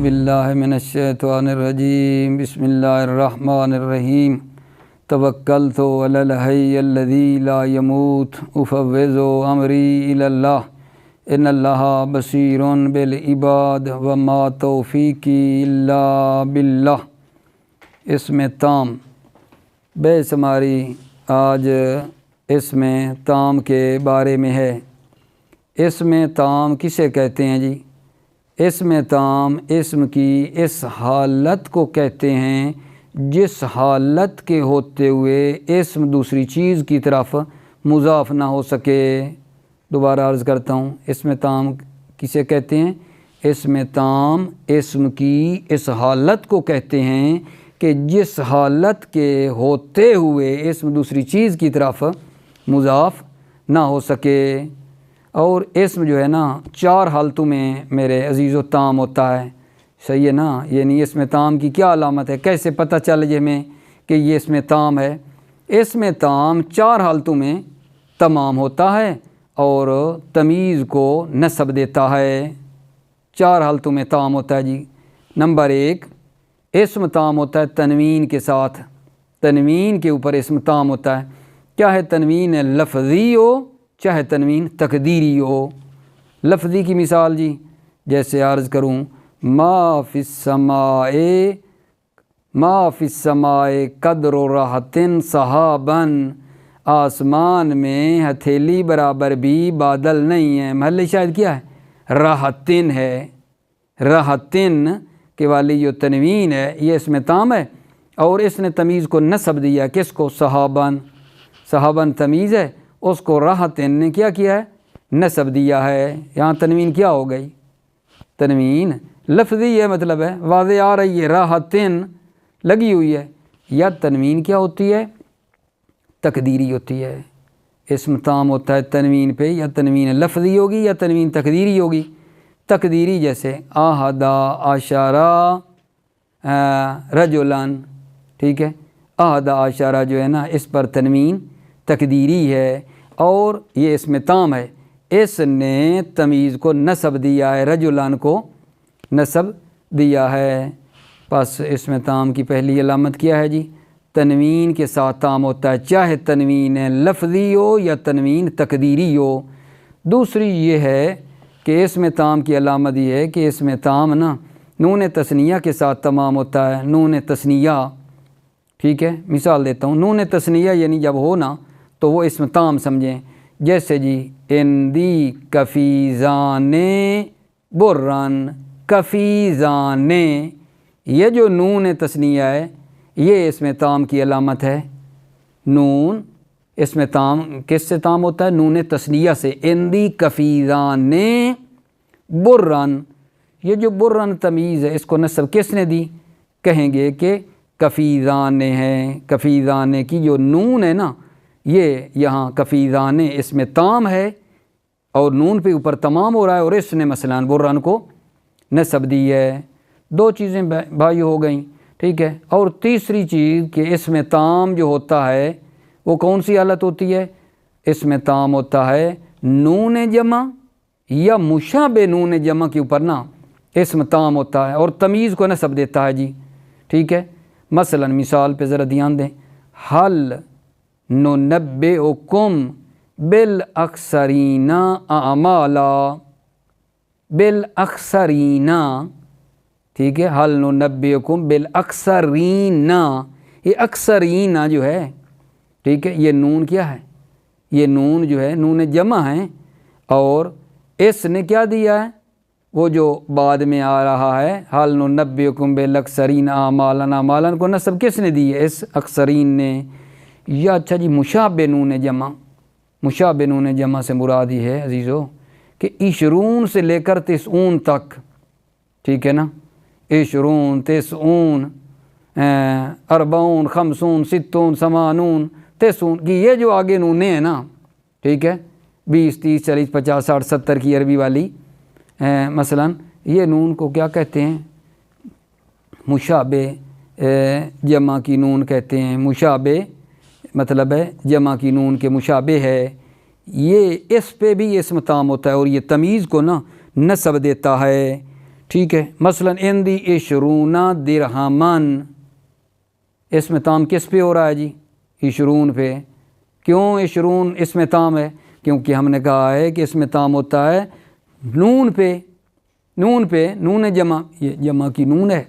باللہ من الشیطان الرجیم بسم اللہ الرحمن الرحیم توکلت علی الحی الذی لا یموت افوض امری الی اللہ ان اللہ بصیر بالعباد وما توفیقی الا باللہ۔ اسم تام بیس ہماری آج اسم تام کے بارے میں ہے۔ اسم تام کسے کہتے ہیں جی؟ اسم تام اسم کی اس حالت کو کہتے ہیں جس حالت کے ہوتے ہوئے اسم دوسری چیز کی طرف مضاف نہ ہو سکے۔ دوبارہ عرض کرتا ہوں، اسم تام کسے کہتے ہیں؟ اسم تام اسم کی اس حالت کو کہتے ہیں کہ جس حالت کے ہوتے ہوئے اسم دوسری چیز کی طرف مضاف نہ ہو سکے۔ اور اسم جو ہے نا چار حالتوں میں میرے عزیزو تام ہوتا ہے، صحیح ہے نا؟ یعنی اسم تام کی کیا علامت ہے، کیسے پتہ چل جائے ہمیں کہ یہ اسم تام ہے؟ اسم تام چار حالتوں میں تمام ہوتا ہے اور تمیز کو نسب دیتا ہے۔ چار حالتوں میں تام ہوتا ہے جی۔ نمبر ایک، اسم تام ہوتا ہے تنوین کے ساتھ، تنوین کے اوپر اسم تام ہوتا ہے۔ کیا ہے تنوین؟ لفظی ہو چاہے تنوین تقدیری ہو۔ لفظی کی مثال جی، جیسے عرض کروں ما فی السماء قدر رہۃ سحابا، آسمان میں ہتھیلی برابر بھی بادل نہیں ہے۔ محل شاہد کیا ہے؟ رہتن ہے۔ رہتن کے والی جو تنوین ہے یہ اسم تام ہے، اور اس نے تمیز کو نسب دیا کس کو؟ صحابن۔ صحابن تمیز ہے، اس کو رہتن نے کیا کیا ہے؟ نسب دیا ہے۔ یہاں تنوین کیا ہو گئی؟ تنوین لفظی ہے، مطلب ہے واضح آ رہی ہے، رہتن لگی ہوئی ہے۔ یا تنوین کیا ہوتی ہے؟ تقدیری ہوتی ہے۔ اسم تام ہوتا ہے تنوین پہ، یا تنوین لفظی ہوگی یا تنوین تقدیری ہوگی۔ تقدیری جیسے آہدا عشرہ رجلن، ٹھیک ہے؟ آہدا عشرہ جو ہے نا اس پر تنوین تقدیری ہے، اور یہ اسم تام ہے، اس نے تمیز کو نسب دیا ہے، رجلان کو نسب دیا ہے۔ بس اسم تام کی پہلی علامت کیا ہے جی؟ تنوین کے ساتھ تام ہوتا ہے، چاہے تنوین لفظی ہو یا تنوین تقدیری ہو۔ دوسری یہ ہے کہ اسم تام کی علامت یہ ہے کہ اسم تام نا نون تثنیہ کے ساتھ تمام ہوتا ہے۔ نون تثنیہ، ٹھیک ہے؟ مثال دیتا ہوں، نون تثنیہ یعنی جب ہو نا تو وہ اسم تام سمجھیں۔ جیسے جی اندی کفیزان برن، کفیزان، یہ جو نون تثنیہ ہے یہ اسم تام کی علامت ہے۔ نون اسم تام کس سے تام ہوتا ہے؟ نون تثنیہ سے۔ اندی کفیزان برن، یہ جو برن تمیز ہے اس کو نسب کس نے دی؟ کہیں گے کہ کفیزان ہے۔ کفیزان کی جو نون ہے نا، یہ یہاں کفیزان اسم تام ہے اور نون پہ اوپر تمام ہو رہا ہے، اور اس نے مثلاً برن کو نسب دی ہے۔ دو چیزیں بھائی ہو گئیں، ٹھیک ہے؟ اور تیسری چیز کہ اسم تام جو ہوتا ہے وہ کون سی حالت ہوتی ہے؟ اسم تام ہوتا ہے نون جمع یا مشابہ نون جمع کے اوپر نا اسم تام ہوتا ہے اور تمیز کو نسب دیتا ہے جی، ٹھیک ہے؟ مثلاً مثال پہ ذرا دھیان دیں، حل ننبئکم بالاخسرین اعمالا، بالاخسرین، ٹھیک ہے؟ حل ننبئکم بالاخسرین، یہ اکثرین جو ہے، ٹھیک ہے؟ یہ نون کیا ہے؟ یہ نون جو ہے نون جمع ہے، اور اس نے کیا دیا ہے؟ وہ جو بعد میں آ رہا ہے، حل ننبئکم بالاخسرین اعمالا، اعمالا کو نسب کس نے دی ہے؟ اس اکثرین نے۔ یا اچھا جی مشابہ نون جمع، مشابہ نون جمع سے مراد یہ ہے عزیزو کہ عشرون سے لے کر تسعون تک، ٹھیک ہے نا؟ عشرون، تسعون، اربعون، خمسون، ستون، ثمانون، تسعون کی یہ جو آگے نونیں ہیں نا، ٹھیک ہے؟ 20، 30، 40، 50، 60، 70 کی عربی والی، مثلاً یہ نون کو کیا کہتے ہیں؟ مشابہ جمع کی نون کہتے ہیں۔ مشابہ مطلب ہے جمع کی نون کے مشابہ ہے، یہ اس پہ بھی اسم تام ہوتا ہے اور یہ تمیز کو نا نسب دیتا ہے، ٹھیک ہے، مثلا اندی عشرون درہمن، اسم تام کس پہ ہو رہا ہے جی؟ عشرون پہ۔ کیوں عشرون اسم تام ہے؟ کیونکہ ہم نے کہا ہے کہ اسم تام ہوتا ہے نون پہ، نون پہ، نون جمع، یہ جمع کی نون ہے،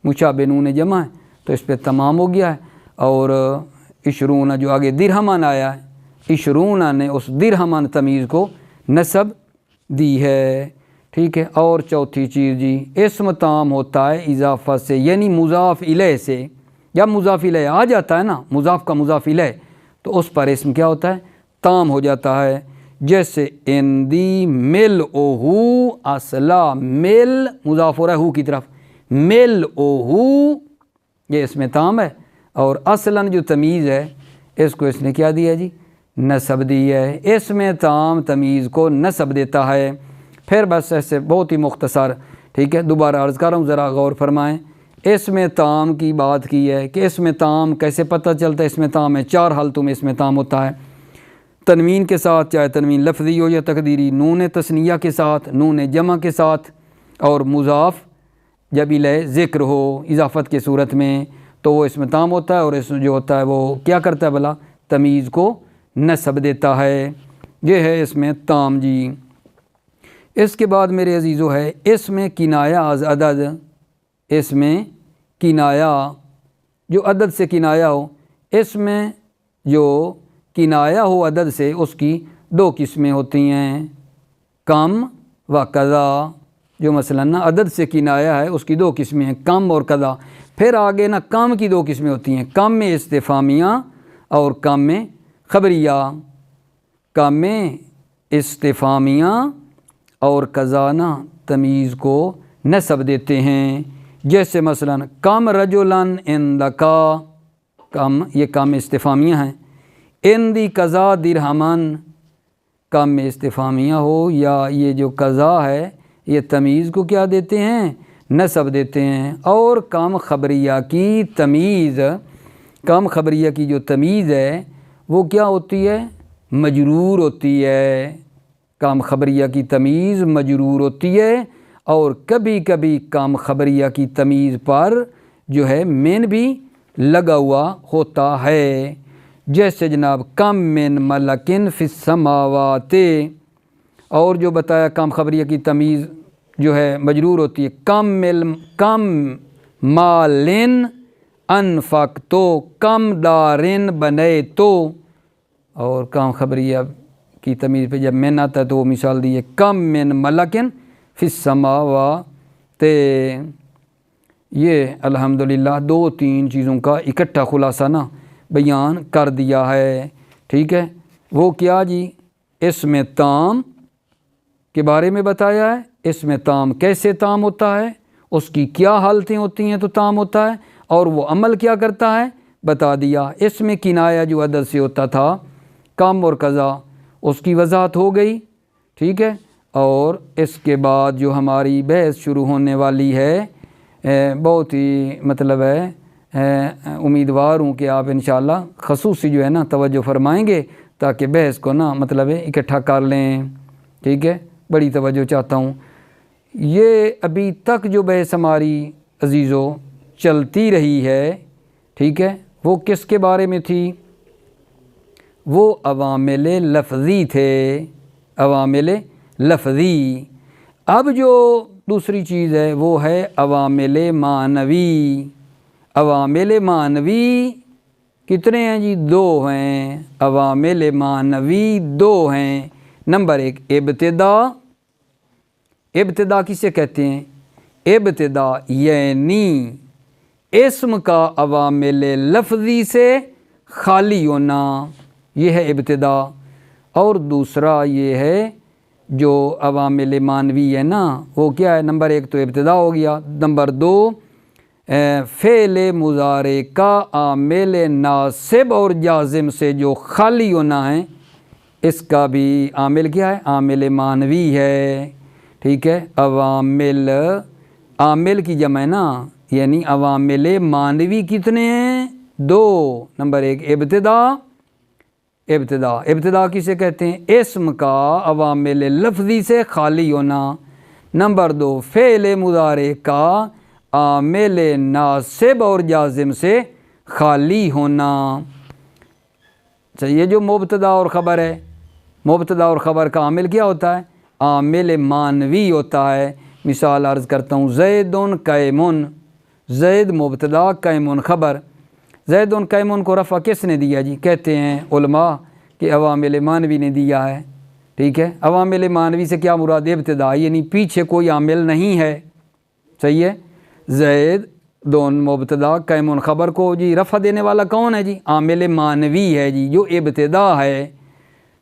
مشابہ نون جمع ہے، تو اس پہ تمام ہو گیا ہے۔ اور عشرون جو آگے درہمن آیا ہے، عشرون نے اس درہمن تمیز کو نسب دی ہے، ٹھیک ہے۔ اور چوتھی چیز جی، اسم تام ہوتا ہے اضافہ سے، یعنی مضاف الیہ سے۔ جب مضاف الیہ آ جاتا ہے نا، مضاف کا مضاف الیہ، تو اس پر اسم کیا ہوتا ہے؟ تام ہو جاتا ہے۔ جیسے اندی مل اوہو اصلا، مل مضاف ہو رہا ہے ہو کی طرف، مل اوہو یہ اسم تام ہے، اور اصلاً جو تمیز ہے اس کو اس نے کیا دیا جی؟ نسب دی ہے۔ اسم تام تمیز کو نسب دیتا ہے۔ پھر بس ایسے بہت ہی مختصر، ٹھیک ہے، دوبارہ عرض کر رہا ہوں، ذرا غور فرمائیں۔ اسم تام کی بات کی ہے کہ اسم تام کیسے پتہ چلتا ہے؟ اسم تام ہے 4 حالتوں میں اسم تام ہوتا ہے، تنوین کے ساتھ، چاہے تنوین لفظی ہو یا تقدیری، نون تثنیہ کے ساتھ، نون جمع کے ساتھ، اور مضاف جب الیہ ذکر ہو اضافت کے صورت میں تو وہ اسم تام ہوتا ہے، اور اس جو ہوتا ہے وہ کیا کرتا ہے بھلا؟ تمیز کو نسب دیتا ہے۔ یہ ہے اسم تام جی۔ اس کے بعد میرے عزیزو ہے اسم کنایہ از عدد۔ اسم کنایہ جو عدد سے کنایہ ہو، اسم جو کنایہ ہو عدد سے، اس کی 2 قسمیں ہوتی ہیں، کم و قضا۔ جو مثلا نا عدد سے کنایہ ہے اس کی 2 قسمیں ہیں، کم اور قضا۔ پھر آگے نا کم کی 2 قسمیں ہوتی ہیں، کم میں استفہامیہ اور کم میں خبریہ۔ کم میں استفہامیہ اور قضا نا تمیز کو نسب دیتے ہیں۔ جیسے مثلا کم رجلاً عندکا، کم یہ کم استفہامیہ ہیں، عندی قضا درہمن، کم میں استفہامیہ ہو یا یہ جو قضا ہے یہ تمیز کو کیا دیتے ہیں؟ نسب دیتے ہیں۔ اور کم خبریہ کی تمیز، کم خبریہ کی جو تمیز ہے وہ کیا ہوتی ہے؟ مجرور ہوتی ہے۔ کم خبریہ کی تمیز مجرور ہوتی ہے، اور کبھی کبھی کم خبریہ کی تمیز پر جو ہے من بھی لگا ہوا ہوتا ہے۔ جیسے جناب کم من ملکن فی السماوات، اور جو بتایا کم خبریہ کی تمیز جو ہے مجرور ہوتی ہے، کم مالن انفقتو، کم دارن بنیتو، اور کم خبریہ کی تمیز پہ جب من آتا ہے تو وہ مثال دی ہے کم من ملکن فی السماوات۔ یہ الحمدللہ 2-3 چیزوں کا اکٹھا خلاصہ نا بیان کر دیا ہے، ٹھیک ہے۔ وہ کیا جی؟ اسم تام کے بارے میں بتایا ہے، اسم تام کیسے تام ہوتا ہے، اس کی کیا حالتیں ہوتی ہیں تو تام ہوتا ہے، اور وہ عمل کیا کرتا ہے بتا دیا۔ اسم کنایہ جو عدد سے ہوتا تھا، کم اور قضا، اس کی وضاحت ہو گئی، ٹھیک ہے۔ اور اس کے بعد جو ہماری بحث شروع ہونے والی ہے، بہت ہی مطلب ہے، امیدوار ہوں کہ آپ انشاءاللہ خصوصی جو ہے نا توجہ فرمائیں گے، تاکہ بحث کو نا مطلب ہے اکٹھا کر لیں، ٹھیک ہے، بڑی توجہ چاہتا ہوں۔ یہ ابھی تک جو بحث ہماری عزیزو چلتی رہی ہے، ٹھیک ہے، وہ کس کے بارے میں تھی؟ وہ عوامل لفظی تھے، عوامل لفظی۔ اب جو دوسری چیز ہے وہ ہے عوامل معنوی۔ عوامل معنوی کتنے ہیں جی؟ 2 ہیں۔ عوامل معنوی 2 ہیں۔ نمبر 1 ابتدا۔ ابتدا کسے کہتے ہیں؟ ابتدا یعنی اسم کا عوامل لفظی سے خالی ہونا، یہ ہے ابتدا۔ اور دوسرا یہ ہے جو عوامل معنوی ہے نا، وہ کیا ہے؟ نمبر 1 تو ابتدا ہو گیا، نمبر 2 فعل مضارع کا عامل ناصب اور جازم سے جو خالی ہونا ہے، اس کا بھی عامل کیا ہے؟ عامل معنوی ہے، ٹھیک ہے۔ عوامل، عامل کی جمع ہے نا، یعنی عوامل معنوی کتنے ہیں؟ 2۔ نمبر 1 ابتدا۔ ابتدا کسے کہتے ہیں؟ اسم کا عوامل لفظی سے خالی ہونا۔ نمبر 2 فعل مضارع کا عامل ناصب اور جازم سے خالی ہونا۔ یہ جو مبتدا اور خبر ہے، مبتدا اور خبر کا عامل کیا ہوتا ہے؟ عامل معنوی ہوتا ہے۔ مثال عرض کرتا ہوں، زید قائم، زید مبتدا قائم خبر۔ زید قائم کو رفع کس نے دیا جی؟ کہتے ہیں علماء کہ عوامل معنوی نے دیا ہے۔ ٹھیک ہے، عوامل معنوی سے کیا مراد؟ ابتدا، یعنی پیچھے کوئی عامل نہیں ہے۔ صحیح ہے، زید مبتدا قائم خبر کو جی رفع دینے والا کون ہے جی؟ عامل معنوی ہے جی، جو ابتدا ہے۔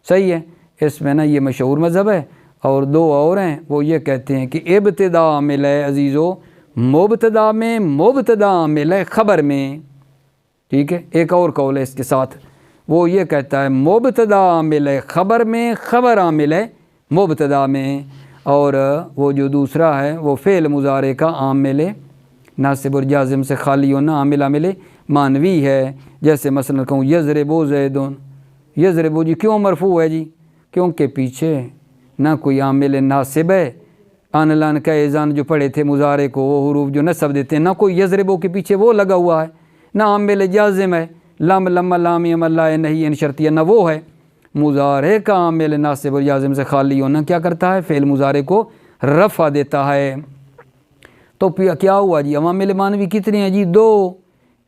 صحیح ہے، اس میں نا یہ مشہور مذہب ہے، اور 2 اور ہیں، وہ یہ کہتے ہیں کہ ابتدا عامل ہے عزیزو مبتدا میں، مبتدا عامل ہے خبر میں۔ ٹھیک ہے، ایک اور قول ہے اس کے ساتھ، وہ یہ کہتا ہے مبتدا عامل ہے خبر میں، خبر عامل ہے مبتدا میں۔ اور وہ جو دوسرا ہے وہ فعل مضارع کا عامل ناصب اور جازم سے خالی ہونا، عامل معنوی ہے۔ جیسے مثلا کہوں یضربو زیدون، یضربو جی کیوں مرفوع ہے جی؟ کیونکہ پیچھے نہ کوئی عامل ناصب ہے، آن لان کا ایزان جو پڑھے تھے مضارع کو، وہ حروف جو نصب دیتے ہیں، نہ کوئی یضربو کے پیچھے وہ لگا ہوا ہے، نہ عامل جازم ہے، لم لم لام یم اللہ نہیں ان شرطیہ، نہ وہ ہے۔ مضارع کا عامل ناصب اور جازم سے خالی ہونا کیا کرتا ہے؟ فعل مضارع کو رفع دیتا ہے۔ تو کیا ہوا جی؟ عوامل معنوی کتنے ہیں جی؟ 2۔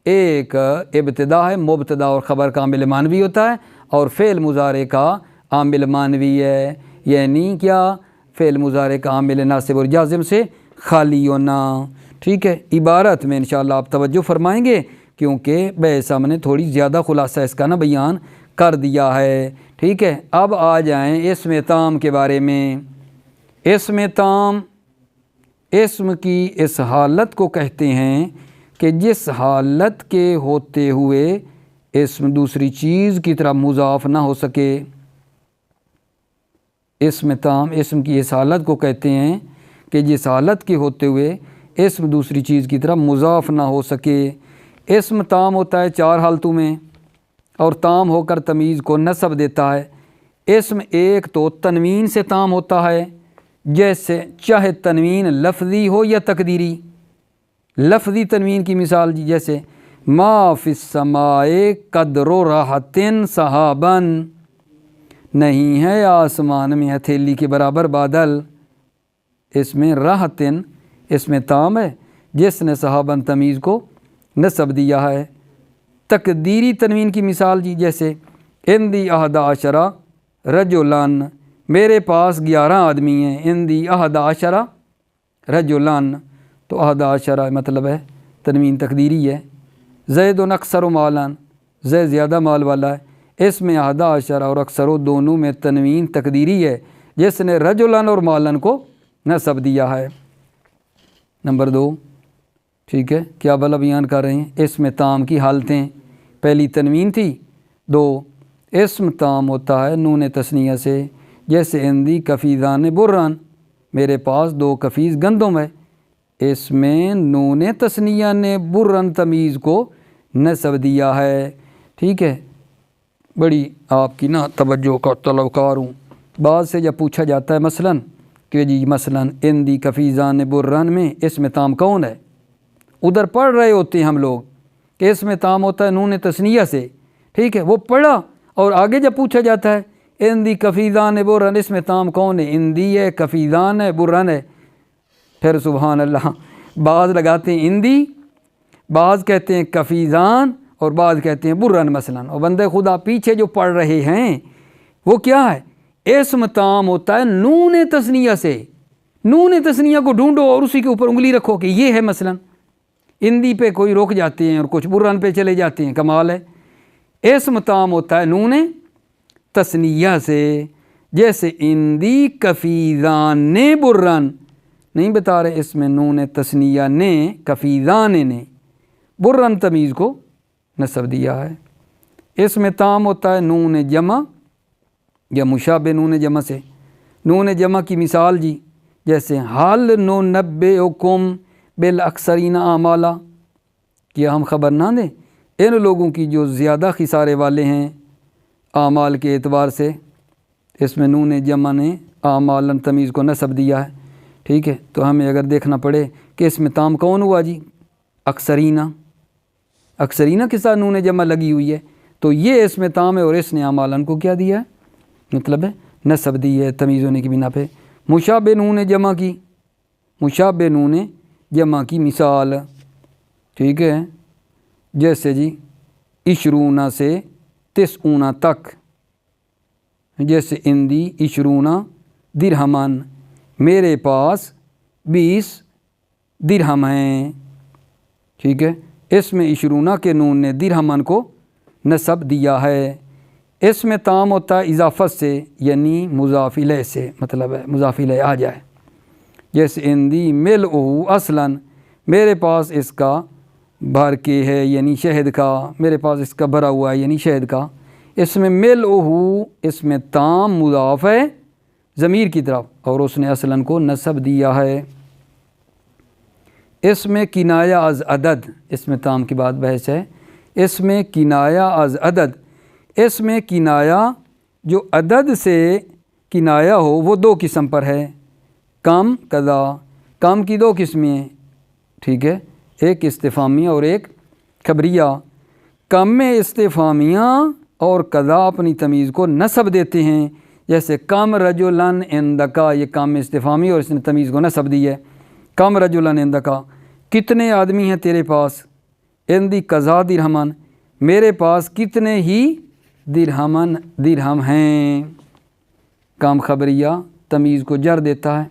ایک ابتدا ہے، مبتدا اور خبر کا عامل معنوی ہوتا ہے، اور فعل مضارع کا عامل معنوی ہے، یعنی کیا؟ فعل مضارع کا عامل ناصب اور جازم سے خالی ہونا۔ ٹھیک ہے، عبارت میں انشاءاللہ آپ توجہ فرمائیں گے، کیونکہ بحث ہم نے تھوڑی زیادہ خلاصہ اس کا نا بیان کر دیا ہے۔ ٹھیک ہے، اب آ جائیں اسم تام کے بارے میں۔ اسم تام اسم کی اس حالت کو کہتے ہیں کہ جس حالت کے ہوتے ہوئے اسم دوسری چیز کی طرح مضاف نہ ہو سکے۔ اسم تام اسم کی اس حالت کو کہتے ہیں کہ جس حالت کے ہوتے ہوئے اسم دوسری چیز کی طرح مضاف نہ ہو سکے۔ اسم تام ہوتا ہے 4 حالتوں میں، اور تام ہو کر تمیز کو نصب دیتا ہے۔ اسم ایک تو تنوین سے تام ہوتا ہے، جیسے چاہے تنوین لفظی ہو یا تقدیری۔ لفظی تنوین کی مثال جی، جیسے ما فی السماء قدر راحت سحابا، نہیں ہے آسمان میں ہتھیلی کے برابر بادل۔ اس میں راحتن اس میں تام ہے، جس نے صحابن تمیز کو نصب دیا ہے۔ تقدیری تنوین کی مثال جی، جیسے اندی 11 رجلان، میرے پاس 11 آدمی ہیں۔ اندی 11 رجلان، تو 11 مطلب ہے تنوین تقدیری ہے۔ زید اکثر مالان، زید زیادہ مال والا ہے۔ اس میں 11 اور اکثر دونوں میں تنوین تقدیری ہے، جس نے رجلان اور مالان کو نصب دیا ہے۔ نمبر 2، ٹھیک ہے، کیا بلا بیان کر رہے ہیں؟ اسم تام کی حالتیں، پہلی تنوین تھی۔ 2، اسم تام ہوتا ہے نون تثنیہ سے، جیسے اندی کفیزان بران، میرے پاس 2 کفیز گندم ہے۔ اس میں نون تثنیہ نے بران تمیز کو نصب دیا ہے۔ ٹھیک ہے، بڑی آپ کی نا توجہ کا طلبکار ہوں۔ بعض سے جب پوچھا جاتا ہے مثلاً کہ جی مثلاً اندی کفیزان بران میں اسم تام کون ہے، ادھر پڑھ رہے ہوتے ہیں ہم لوگ کہ اس میں تام ہوتا ہے نون تثنیہ سے۔ ٹھیک ہے، وہ پڑھا، اور آگے جب پوچھا جاتا ہے اندی کفیزان بران، اس میں تام کون ہے؟ اندی ہے، کفیزان ہے، بران ہے۔ پھر سبحان اللہ، بعض لگاتے ہیں اندی، بعض کہتے ہیں کفیزان، اور بعض کہتے ہیں بران مثلاً۔ اور بندے خدا پیچھے جو پڑھ رہے ہیں وہ کیا ہے؟ اسم تام ہوتا ہے نون تثنیہ سے۔ نون تثنیہ کو ڈھونڈو اور اسی کے اوپر انگلی رکھو کہ یہ ہے مثلاً۔ اندی پہ کوئی رک جاتے ہیں اور کچھ بران پہ چلے جاتے ہیں، کمال ہے۔ اسم تام ہوتا ہے نون تثنیہ سے، جیسے اندی کفیزان بران، نہیں بتا رہے اس میں نون تثنیہ نے کفیزان نے بران تمیز کو نصب دیا ہے۔ اسم تام ہوتا ہے نون جمع یا مشابہ نون جمع سے۔ نون جمع کی مثال جی، جیسے حال ننبئکم بالاکثرین اعمالا، کیا ہم خبر نہ دیں ان لوگوں کی جو زیادہ خسارے والے ہیں اعمال کے اعتبار سے۔ اس میں نون جمع نے اعمالاً تمیز کو نصب دیا ہے۔ ٹھیک ہے، تو ہمیں اگر دیکھنا پڑے کہ اس میں تام کون ہوا جی، اکثرینہ، اکثرینہ کے ساتھ نون جمع لگی ہوئی ہے، تو یہ اس میں تام ہے اور اس نے اعمالن کو کیا دیا ہے، مطلب ہے نصب دی ہے تمیز ہونے کی بنا پہ۔ مشابہ نون جمع کی، مشابہ نون جمع کی مثال، ٹھیک ہے، جیسے جی عشرونہ سے تسعونہ تک، جیسے اندی عشرونہ درہمن، میرے پاس 20 درہم ہیں، ٹھیک ہے، اس میں عشرونہ کے نون نے درہمن کو نصب دیا ہے۔ اس میں تام ہوتا ہے اضافت سے، یعنی مضاف الیہ سے، مطلب ہے مضاف الیہ آ جائے، جیسے اندی ملؤہ اصلاً، میرے پاس اس کا بھر کے ہے یعنی شہد کا، میرے پاس اس کا بھرا ہوا ہے یعنی شہد کا۔ اس میں ملؤہ، اس میں تام مضاف ہے ضمیر کی طرف اور اس نے اصلاً کو نصب دیا ہے۔ اس میں کنایہ از عدد، اس میں تام کی بات بحث ہے، اس میں کنایہ از عدد، اس میں کنایہ جو عدد سے کنایہ ہو وہ دو قسم پر ہے، کم قضا، کم کی دو قسمیں ہیں، ٹھیک ہے، ایک استفہامیہ اور ایک خبریہ۔ کم میں استفہامیہ اور قضا اپنی تمیز کو نصب دیتے ہیں، جیسے کم رجلن عندکا، یہ کم استفہامی اور اس نے تمیز کو نصب دی ہے، کم رجلن عندکا، کتنے آدمی ہیں تیرے پاس، عندی قضا درہمن، میرے پاس کتنے ہی درہم ہیں۔ کام خبریہ تمیز کو جر دیتا ہے،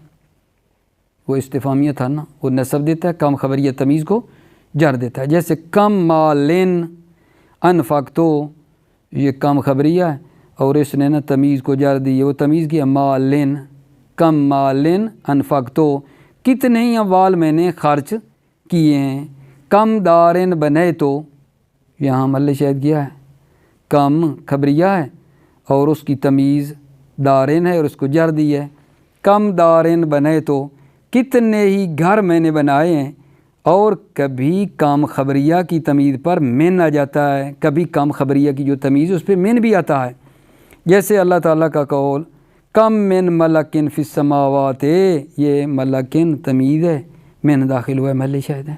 وہ استفہامیہ تھا نا، وہ نصب دیتا ہے، کام خبریہ تمیز کو جر دیتا ہے، جیسے کم مالن انفقتو، یہ کام خبریہ ہے اور اس نے نا تمیز کو جر دی ہے، وہ تمیز کی مالن، کم مالن انفقتو، کتنے ہی اموال میں نے خرچ کیے ہیں۔ کم دارن بنے تو، یہاں محل شاہد کیا ہے، کم خبریہ ہے اور اس کی تمیز دارن ہے اور اس کو جر دی ہے۔ کم دارن بنے تو، کتنے ہی گھر میں نے بنائے ہیں، اور کبھی کام خبریہ کی تمیز پر من آ جاتا ہے، کبھی کام خبریہ کی جو تمیز اس پہ من بھی آتا ہے، جیسے اللہ تعالیٰ کا قول کم من ملکن فی السماوات، یہ ملکن تمیز ہے، من داخل ہوا ہے، محل شاہد ہے،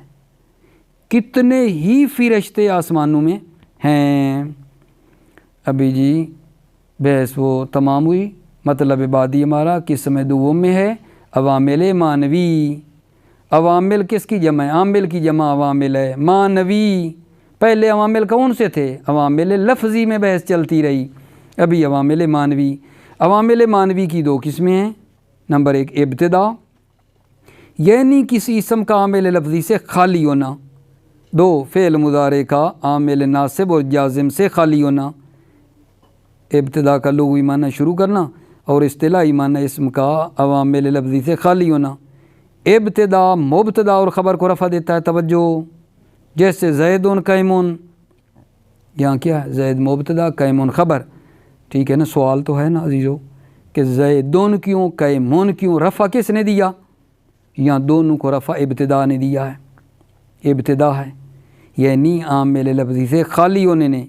کتنے ہی فرشتے آسمانوں میں ہیں۔ ابھی جی بحث وہ تمام ہوئی، مطلب بعدی ہمارا قسم دوم میں ہے عوامل معنوی، عوامل کس کی جمع ہے، عامل کی جمع عوامل ہے، معنوی، پہلے عوامل کون سے تھے، عوامل لفظی میں بحث چلتی رہی، ابھی عوامل معنوی۔ عوامل معنوی کی دو قسمیں ہیں، نمبر ایک ابتدا، یعنی کسی اسم کا عامل لفظی سے خالی ہونا، دو فعل مضارع کا عامل ناصب اور جازم سے خالی ہونا۔ ابتدا کا لغوی معنی شروع کرنا اور اصطلاحی معنی اسم کا عوامل لفظی سے خالی ہونا۔ ابتدا مبتدا اور خبر کو رفع دیتا ہے، توجہ، جیسے زیدن قائمون، یہاں کیا ہے، زید مبتدا قائمون خبر، ٹھیک ہے نا، سوال تو ہے نا عزیزو کہ زیدن کیوں قائمون کیوں، رفع کس نے دیا، یہاں دونوں کو رفع ابتدا نے دیا ہے، ابتدا ہے یعنی عامل لفظی سے خالی ہونے نے،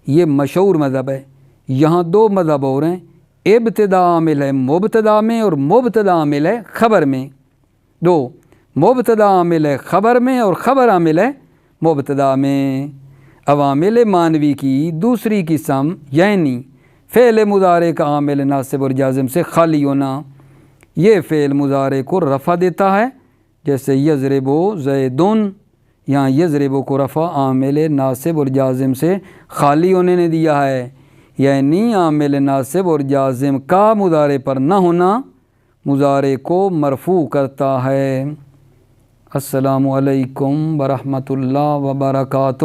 یہ مشہور مذہب ہے۔ یہاں دو مذہب اور ہیں، ابتدا عامل ہے مبتدا میں اور مبتدا عامل ہے خبر میں، دو، مبتدا عامل ہے خبر میں اور خبر عامل ہے مبتدا میں۔ عوامل معنوی کی دوسری قسم یعنی فعل مضارع کا عامل ناصب اور جازم سے خالی ہونا، یہ فعل مضارع کو رفع دیتا ہے، جیسے یضربو زیدن، یہاں یضربو کو رفع عامل ناصب اور جازم سے خالی ہونے نے دیا ہے، یعنی عامل ناصب اور جازم کا مضارع پر نہ ہونا مضارع کو مرفوع کرتا ہے۔ السلام علیکم ورحمۃ اللہ وبرکاتہ۔